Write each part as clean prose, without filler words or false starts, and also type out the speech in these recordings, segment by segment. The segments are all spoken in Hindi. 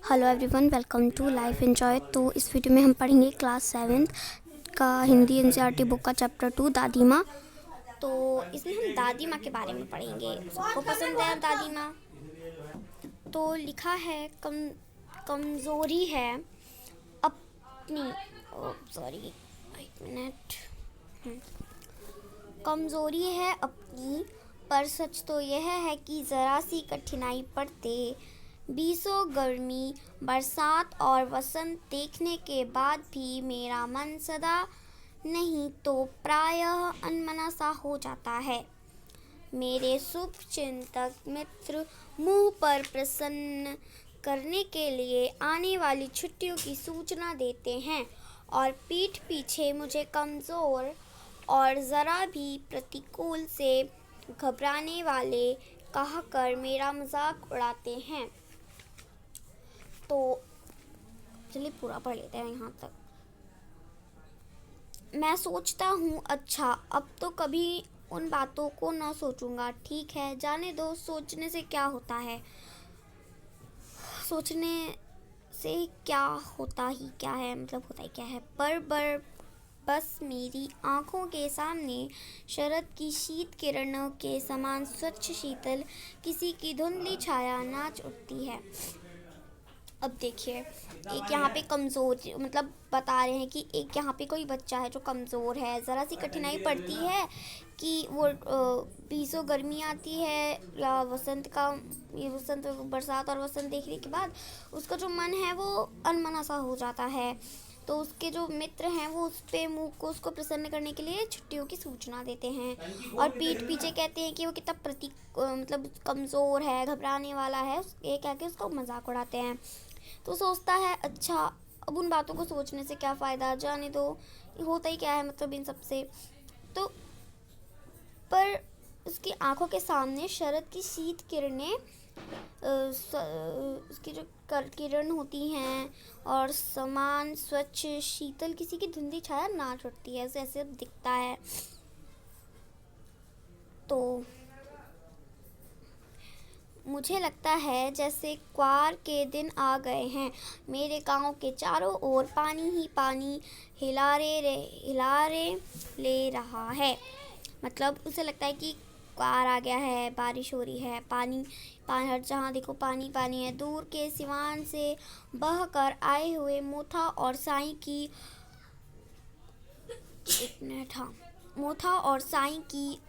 Hello everyone, welcome to life enjoy. तो इस वीडियो में हम पढ़ेंगे क्लास 7 का हिंदी एनसीईआरटी बुक का चैप्टर 2 दादी माँ। तो इसमें हम दादी माँ के बारे में पढ़ेंगे। सबको पसंद है दादी माँ। तो लिखा है कमज़ोरी है अपनी सॉरी एक मिनट कमज़ोरी है अपनी, पर सच तो यह है कि ज़रा सी कठिनाई पड़ते बीसों गर्मी, बरसात और वसंत देखने के बाद भी मेरा मन सदा नहीं तो प्रायः अनमना सा हो जाता है। मेरे शुभ चिंतक मित्र मुँह पर प्रसन्न करने के लिए आने वाली छुट्टियों की सूचना देते हैं और पीठ पीछे मुझे कमज़ोर और ज़रा भी प्रतिकूल से घबराने वाले कहकर मेरा मजाक उड़ाते हैं। तो चलिए पूरा पढ़ लेते हैं यहाँ तक। मैं सोचता हूँ, अच्छा अब तो कभी उन बातों को न सोचूंगा। ठीक है, जाने दो, सोचने से क्या होता है। सोचने से क्या होता ही क्या है, मतलब होता ही क्या है। पर बस मेरी आँखों के सामने शरद की शीत किरणों के समान स्वच्छ शीतल किसी की धुंधली छाया नाच उठती है। अब देखिए, एक यहाँ पे कमज़ोर मतलब बता रहे हैं कि एक यहाँ पे कोई बच्चा है जो कमज़ोर है, ज़रा सी कठिनाई पड़ती है कि वो बीसों गर्मी आती है या वसंत बरसात और वसंत देखने के बाद उसका जो मन है वो अनमना सा हो जाता है। तो उसके जो मित्र हैं वो उस पे मुँह को उसको प्रसन्न करने के लिए छुट्टियों की सूचना देते हैं और पीठ पीछे कहते हैं कि वो कितना मतलब कमज़ोर है, घबराने वाला है, ये कह के उसको मजाक उड़ाते हैं। तो सोचता है, अच्छा अब उन बातों को सोचने से क्या फ़ायदा, जाने दो, होता ही क्या है मतलब इन सब से। तो पर उसकी आंखों के सामने शरद की शीत किरणें उसकी जो किरण होती हैं और समान स्वच्छ शीतल किसी की धुंधली छाया नाच उठती है, ऐसे दिखता है। तो मुझे लगता है जैसे क्वार के दिन आ गए हैं। मेरे गांव के चारों ओर पानी ही पानी हिलारे ले रहा है। मतलब उसे लगता है कि क्वार आ गया है, बारिश हो रही है, पानी पानी हर जहाँ देखो पानी पानी है। दूर के सिवान से बहकर आए हुए मोथा और साई की मोथा और साई की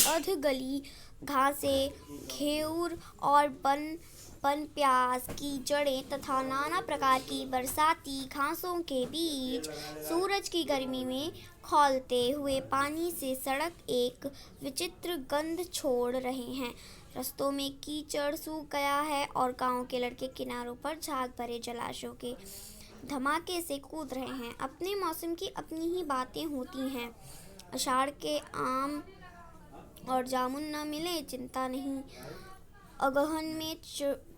अधगली घासें, घेऊर और बन प्याज की जड़ें तथा नाना प्रकार की बरसाती घासों के बीच सूरज की गर्मी में खौलते हुए पानी से सड़क एक विचित्र गंध छोड़ रहे हैं। रस्तों में कीचड़ सूख गया है और गांव के लड़के किनारों पर झाग भरे जलाशयों के धमाके से कूद रहे हैं। अपने मौसम की अपनी ही बातें होती हैं। आषाढ़ के आम और जामुन ना मिले चिंता नहीं, अगहन में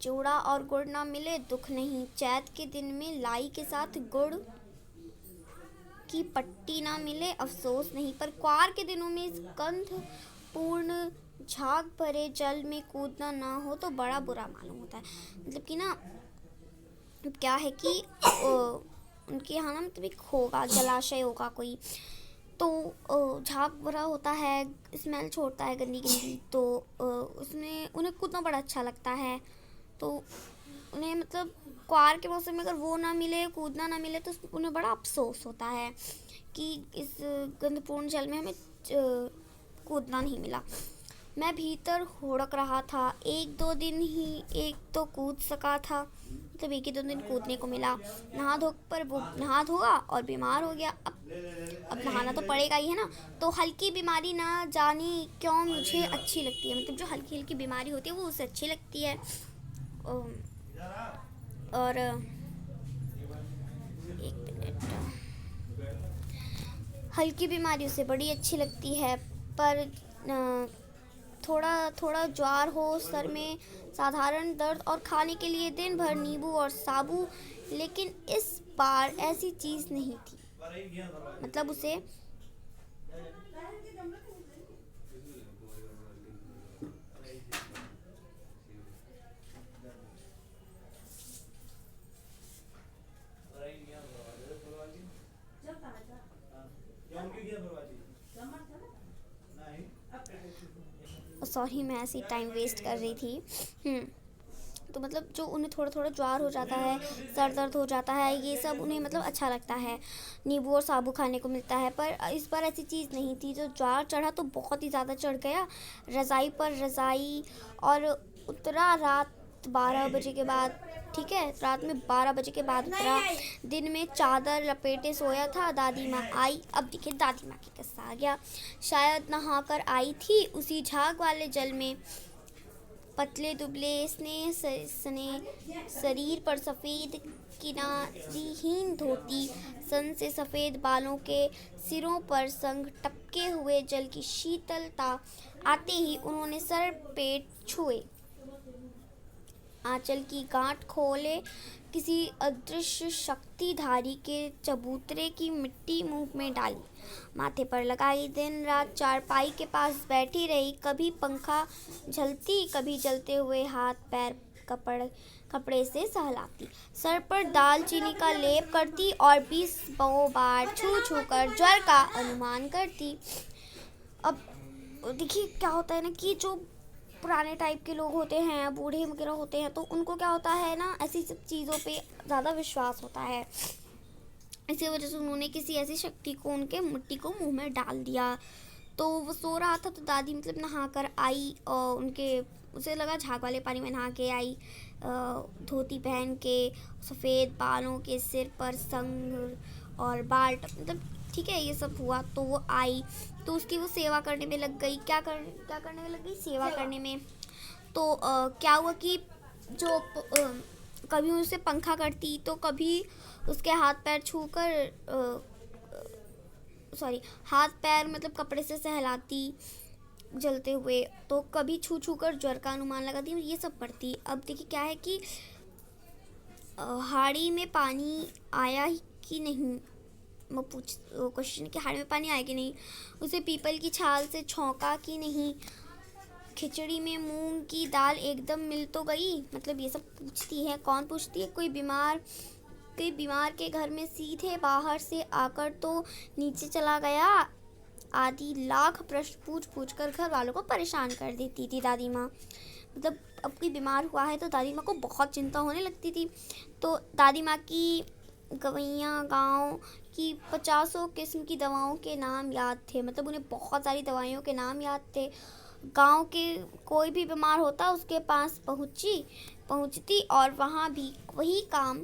चूड़ा और गुड़ ना मिले दुख नहीं, चैत के दिन में लाई के साथ गुड़ की पट्टी ना मिले अफसोस नहीं, पर क्वार के दिनों में स्कंध पूर्ण झाग भरे जल में कूदना ना हो तो बड़ा बुरा मालूम होता है। मतलब कि ना क्या है कि उनके यहाँ ना मतलब एक होगा, जलाशय होगा कोई, तो झाग भरा होता है, स्मेल छोड़ता है गंदी गंदी। तो उसमें उन्हें कूदना बड़ा अच्छा लगता है। तो उन्हें मतलब क्वार के मौसम में अगर वो ना मिले, कूदना ना मिले, तो उन्हें बड़ा अफसोस होता है कि इस गंधपूर्ण जल में हमें कूदना नहीं मिला। मैं भीतर हुड़क रहा था। एक तो कूद सका था, मतलब एक ही दो दिन कूदने को मिला। नहा धोगा और बीमार हो गया। अब नहाना तो पड़ेगा ही है ना। तो हल्की बीमारी ना जाने क्यों मुझे अच्छी लगती है, मतलब जो हल्की हल्की बीमारी होती है वो उसे अच्छी लगती है। और एक मिनट, हल्की बीमारी उसे बड़ी अच्छी लगती है। पर थोड़ा थोड़ा ज्वार हो, सर में साधारण दर्द और खाने के लिए दिन भर नींबू और साबू, लेकिन इस बार ऐसी चीज़ नहीं थी। मतलब उसे सॉरी, मैं ऐसे ही टाइम वेस्ट कर रही थी। तो मतलब जो उन्हें थोड़ा थोड़ा ज्वार हो जाता है, सर दर्द हो जाता है, ये सब उन्हें मतलब अच्छा लगता है, नींबू और साबू खाने को मिलता है। पर इस बार ऐसी चीज़ नहीं थी, जो ज्वार चढ़ा तो बहुत ही ज़्यादा चढ़ गया, रज़ाई पर रज़ाई, और उतरा रात 12 बजे के बाद। ठीक है, रात में 12 बजे के बाद उतरा, दिन में चादर लपेटे सोया था। दादी माँ आई, अब देखिए दादी माँ की किस्सा आ गया। शायद नहाकर आई थी उसी झाग वाले जल में, पतले दुबले स्नेह सने शरीर पर सफ़ेद किनारीहीन धोती, सन से सफ़ेद बालों के सिरों पर संग टपके हुए जल की शीतलता आते ही उन्होंने सर पेट छुए, आंचल की गांठ खोले, किसी अदृश्य शक्तिधारी के चबूतरे की मिट्टी मुंह में डाली, माथे पर लगाई, दिन रात चारपाई के पास बैठी रही, कभी पंखा झलती, कभी जलते हुए हाथ पैर कपड़े से सहलाती, सर पर दालचीनी का लेप करती और 20 बार छू छू कर ज्वर का अनुमान करती। अब देखिए क्या होता है ना, कि जो पुराने टाइप के लोग होते हैं, बूढ़े वगैरह होते हैं, तो उनको क्या होता है ना, ऐसी सब चीज़ों पे ज़्यादा विश्वास होता है। इसी वजह से उन्होंने किसी ऐसी शक्ति को उनके मिट्टी को मुंह में डाल दिया। तो वो सो रहा था, तो दादी मतलब नहा कर आई, और उसे लगा झाग वाले पानी में नहा के आई, धोती पहन के, सफ़ेद बालों के सिर पर संग और बाल मतलब ठीक है, ये सब हुआ। तो वो आई, तो उसकी वो सेवा करने में लग गई। क्या करने में लग गई? सेवा करने में। तो क्या हुआ कि जो कभी उसे पंखा करती, तो कभी उसके हाथ पैर छूकर हाथ पैर मतलब कपड़े से सहलाती जलते हुए, तो कभी छू छू कर ज्वर का अनुमान लगाती, ये सब पढ़ती। अब देखिए क्या है कि हाड़ी में पानी आया कि नहीं, वो क्वेश्चन कि हाड़ी में पानी आया कि नहीं, उसे पीपल की छाल से छौंका कि नहीं, खिचड़ी में मूंग की दाल एकदम मिल तो गई, मतलब ये सब पूछती है। कौन पूछती है? कोई बीमार के घर में सीधे बाहर से आकर तो नीचे चला गया, आदि लाख प्रश्न पूछ कर घर वालों को परेशान कर देती थी दादी माँ। मतलब अब कोई बीमार हुआ है तो दादी माँ को बहुत चिंता होने लगती थी। तो दादी माँ की गवैयाँ गाँव की 50 किस्म की दवाओं के नाम याद थे, मतलब उन्हें बहुत सारी दवाइयों के नाम याद थे। गांव के कोई भी बीमार होता उसके पास पहुंचती, और वहाँ भी वही काम,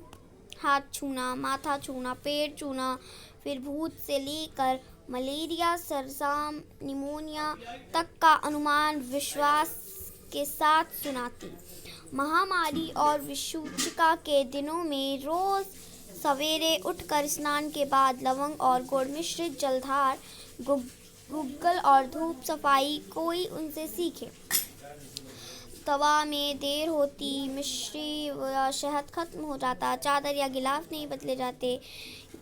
हाथ छूना, माथा छूना, पेट छूना, फिर भूत से लेकर मलेरिया, सरसाम, निमोनिया तक का अनुमान विश्वास के साथ सुनाती। महामारी और विषुचिका के दिनों में रोज सवेरे उठकर स्नान के बाद लवंग और गुड़ मिश्रित जलधार, गुग्गल और धूप सफाई कोई उनसे सीखे। दवा में देर होती, मिश्री या शहद खत्म हो जाता, चादर या गिलाफ नहीं बदले जाते,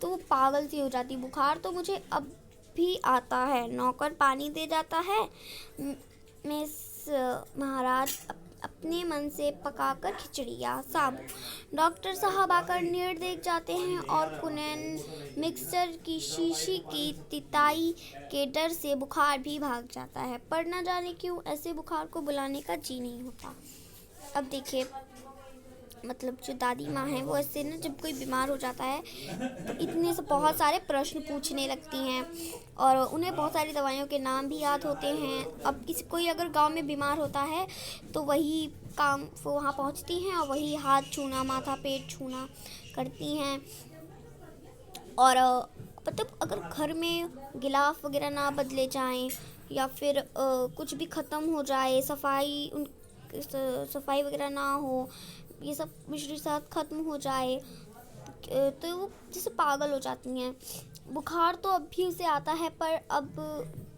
तो वो पागल सी हो जाती। बुखार तो मुझे अब भी आता है, नौकर पानी दे जाता है, मिस महाराज अपने मन से पकाकर खिचड़ी या साबु, डॉक्टर साहब आकर नीड़ देख जाते हैं, और कुनैन मिक्सर की शीशी की तिताई के डर से बुखार भी भाग जाता है। पर न जाने क्यों ऐसे बुखार को बुलाने का जी नहीं होता। अब देखिए मतलब जो दादी माँ हैं वो ऐसे ना, जब कोई बीमार हो जाता है तो इतने से बहुत सारे प्रश्न पूछने लगती हैं, और उन्हें बहुत सारी दवाइयों के नाम भी याद होते हैं। अब कोई अगर गांव में बीमार होता है तो वही काम वो वहाँ पहुँचती हैं, और वही हाथ छूना, माथा पेट छूना करती हैं। और मतलब अगर घर में गिलाफ वगैरह ना बदले जाएं, या फिर कुछ भी ख़त्म हो जाए, सफाई वगैरह ना हो, ये सब मिश्री साथ ख़त्म हो जाए, तो वो जैसे पागल हो जाती हैं। बुखार तो अब भी उसे आता है, पर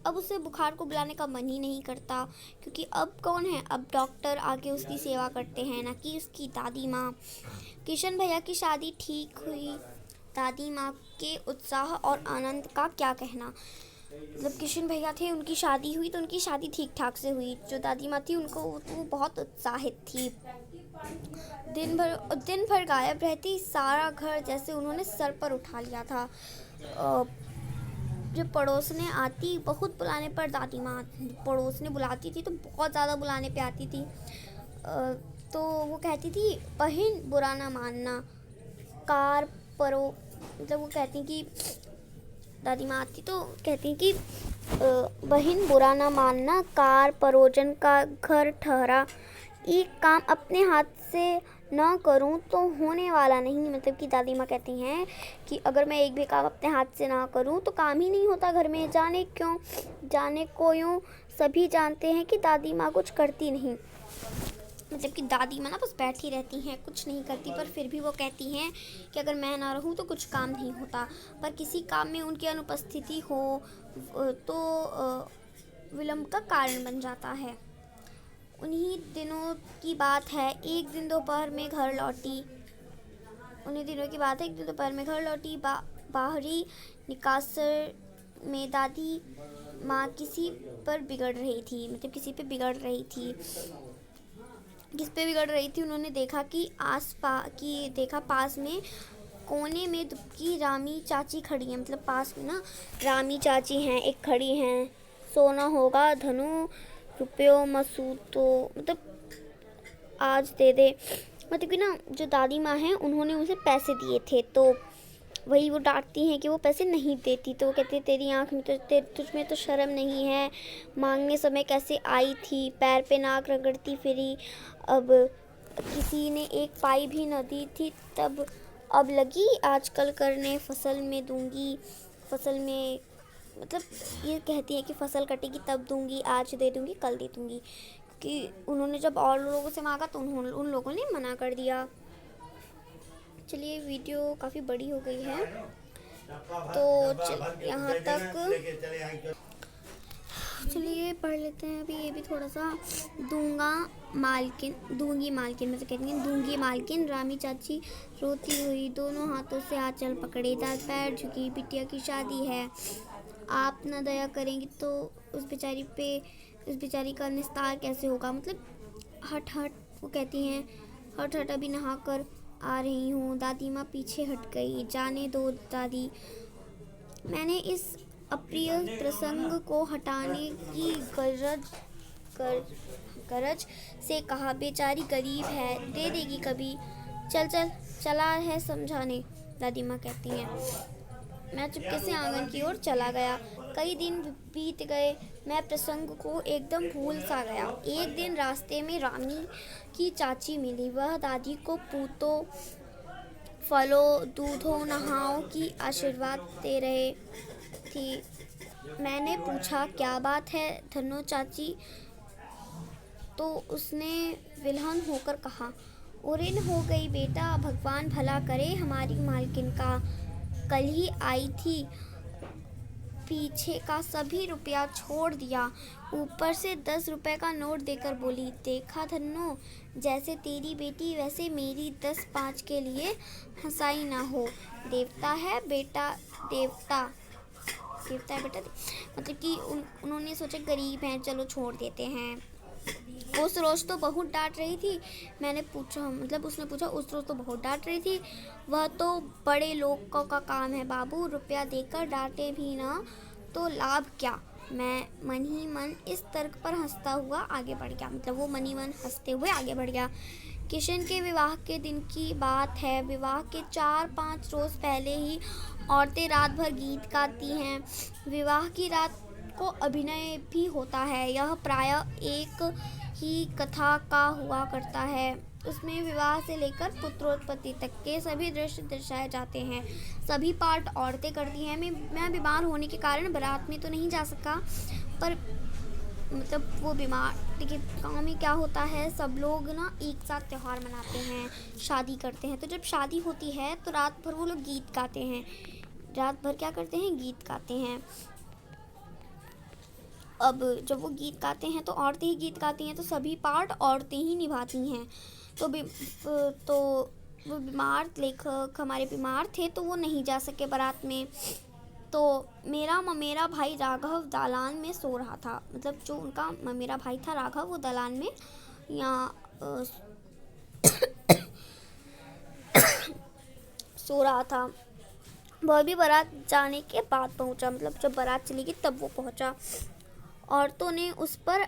अब उसे बुखार को बुलाने का मन ही नहीं करता, क्योंकि अब कौन है, अब डॉक्टर आके उसकी सेवा करते हैं, ना कि उसकी दादी माँ। किशन भैया की शादी ठीक हुई, दादी माँ के उत्साह और आनंद का क्या कहना। मतलब किशन भैया थे, उनकी शादी हुई, तो उनकी शादी ठीक ठाक से हुई। जो दादी माँ थी उनको वो बहुत उत्साहित थी। दिन भर गायब रहती, सारा घर जैसे उन्होंने सर पर उठा लिया था। जब पड़ोसने आती बहुत बुलाने पर दादी माँ पड़ोसने बुलाती थी तो बहुत ज़्यादा बुलाने पे आती थी। तो वो कहती थी बहन बुरा ना मानना कार परो, मतलब वो कहती कि दादी माँ आती तो कहती कि बहन बुरा ना मानना कार परोजन का घर ठहरा, एक काम अपने हाथ से ना करूं तो होने वाला नहीं। मतलब कि दादी माँ कहती हैं कि अगर मैं एक भी काम अपने हाथ से ना करूं तो काम ही नहीं होता घर में, जाने क्यों जाने को यूँ सभी जानते हैं कि दादी माँ कुछ करती नहीं। मतलब कि दादी माँ ना बस बैठी रहती हैं, कुछ नहीं करती, पर फिर भी वो कहती हैं कि अगर मैं ना रहूं तो कुछ काम नहीं होता। पर किसी काम में उनकी अनुपस्थिति हो तो विलंब का कारण बन जाता है। उन्हीं दिनों की बात है, एक दिन दोपहर में घर लौटी बाहरी निकासर में दादी माँ किसी पर बिगड़ रही थी। मतलब किसी पे बिगड़ रही थी। किस पे बिगड़ रही थी? उन्होंने देखा कि देखा पास में कोने में दुबकी रामी चाची खड़ी है। मतलब पास में ना रामी चाची हैं, एक खड़ी हैं। सोना होगा धनु रुपयो मसूतो, मतलब आज दे दे। मतलब कि ना जो दादी माँ हैं उन्होंने उसे पैसे दिए थे, तो वही वो डांटती हैं कि वो पैसे नहीं देती। तो वो कहती है तेरी आँख में तो तुझ में तो शर्म नहीं है, मांगने समय कैसे आई थी, पैर पे नाक रगड़ती फिरी, अब किसी ने एक पाई भी न दी थी तब अब लगी आजकल करने, फसल में दूंगी, फसल में, मतलब ये कहती है कि फसल कटेगी तब दूंगी, आज दे दूंगी कल दे दूंगी। कि उन्होंने जब और लोगों से मांगा तो उन लोगों ने मना कर दिया। चलिए वीडियो काफ़ी बड़ी हो गई है तो यहाँ तक चलिए पढ़ लेते हैं अभी ये भी थोड़ा सा। दूंगी मालकिन मतलब कहती हैं दूंगी मालकिन, रामी चाची रोती हुई दोनों हाथों से आंचल पकड़े, दांत पैर झुकी, बिटिया की शादी है, आप न दया करेंगी तो उस बेचारी का निस्तार कैसे होगा। मतलब हट वो कहती हैं हट अभी नहा कर आ रही हूँ। दादी माँ पीछे हट गई। जाने दो दादी, मैंने इस अप्रिय प्रसंग को हटाने की गरज से कहा, बेचारी गरीब है, दे देगी कभी, चला है समझाने। दादी माँ कहती हैं मैं चुपके से आंगन की ओर चला गया। कई दिन बीत गए, मैं प्रसंग को एकदम भूल सा गया। एक दिन रास्ते में रामी की चाची मिली। वह दादी को पूतो फलो दूधो नहाओ की आशीर्वाद दे रहे थी। मैंने पूछा क्या बात है धनो चाची, तो उसने विलहन होकर कहा, उरिन हो गई बेटा, भगवान भला करे हमारी मालकिन का, कल ही आई थी, पीछे का सभी रुपया छोड़ दिया, ऊपर से 10 रुपए का नोट देकर बोली, देखा धन्नो, जैसे तेरी बेटी वैसे मेरी, 10-5 के लिए हंसाई ना हो। देवता है बेटा। मतलब कि उन्होंने सोचा गरीब हैं, चलो छोड़ देते हैं। उस रोज तो बहुत डांट रही थी। मैंने पूछा, मतलब उसने पूछा उस रोज तो बहुत डांट रही थी। वह तो बड़े लोगों का काम है बाबू, रुपया देकर डांटे भी ना तो लाभ क्या। मैं मन ही मन इस तर्क पर हंसता हुआ आगे बढ़ गया। मतलब वो मन ही मन हंसते हुए आगे बढ़ गया। किशन के विवाह के दिन की बात है। विवाह के 4-5 रोज पहले ही औरतें रात भर गीत गाती हैं। विवाह की रात को अभिनय भी होता है। यह प्रायः एक ही कथा का हुआ करता है। उसमें विवाह से लेकर पुत्रोत्पत्ति तक के सभी दृश्य दर्शाए जाते हैं। सभी पार्ट औरतें करती हैं। मैं बीमार होने के कारण बारात में तो नहीं जा सका, पर मतलब वो बीमार, देखिए गाँव में क्या होता है, सब लोग ना एक साथ त्यौहार मनाते हैं, शादी करते हैं। तो जब शादी होती है तो रात भर वो लोग गीत गाते हैं। रात भर क्या करते हैं, गीत गाते हैं। अब जब वो गीत गाते हैं तो औरतें ही गीत गाती हैं, तो सभी पार्ट औरतें ही निभाती हैं। तो वो लेखक हमारे बीमार थे तो वो नहीं जा सके बारात में। तो मेरा भाई राघव दालान में सो रहा था। मतलब जो उनका मेरा भाई था राघव, वो दालान में सो रहा था। वह भी बारात जाने के बाद पहुंचा, मतलब जब बारात चली गई तब वो पहुंचा। औरतों ने उस पर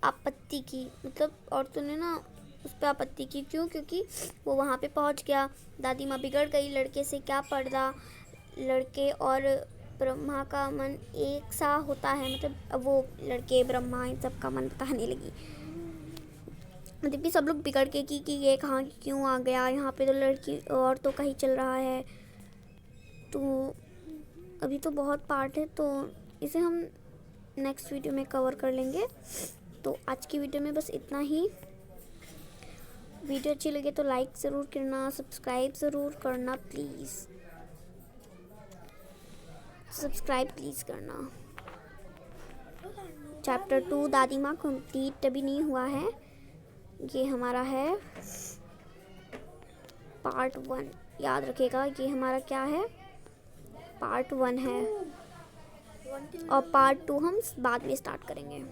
आपत्ति की, मतलब औरतों ने ना उस पर आपत्ति की। क्यों? क्योंकि वो वहाँ पे पहुँच गया। दादी माँ बिगड़ गई, लड़के से क्या पर्दा, लड़के और ब्रह्मा का मन एक सा होता है, मतलब अब वो लड़के ब्रह्मा इन सब का मन बताने लगी। मतलब कि सब लोग बिगड़ के कि ये कहाँ क्यों आ गया, यहाँ पे तो लड़की औरतों का ही चल रहा है। तो अभी तो बहुत पार्ट है, तो इसे हम नेक्स्ट वीडियो में कवर कर लेंगे। तो आज की वीडियो में बस इतना ही। वीडियो अच्छी लगे तो लाइक ज़रूर करना, सब्सक्राइब ज़रूर करना प्लीज़, सब्सक्राइब प्लीज़ करना। चैप्टर 2 दादी माँ कंप्लीट अभी नहीं हुआ है, ये हमारा है पार्ट 1। याद रखिएगा ये हमारा क्या है, पार्ट 1 है, और पार्ट 2 हम बाद में स्टार्ट करेंगे।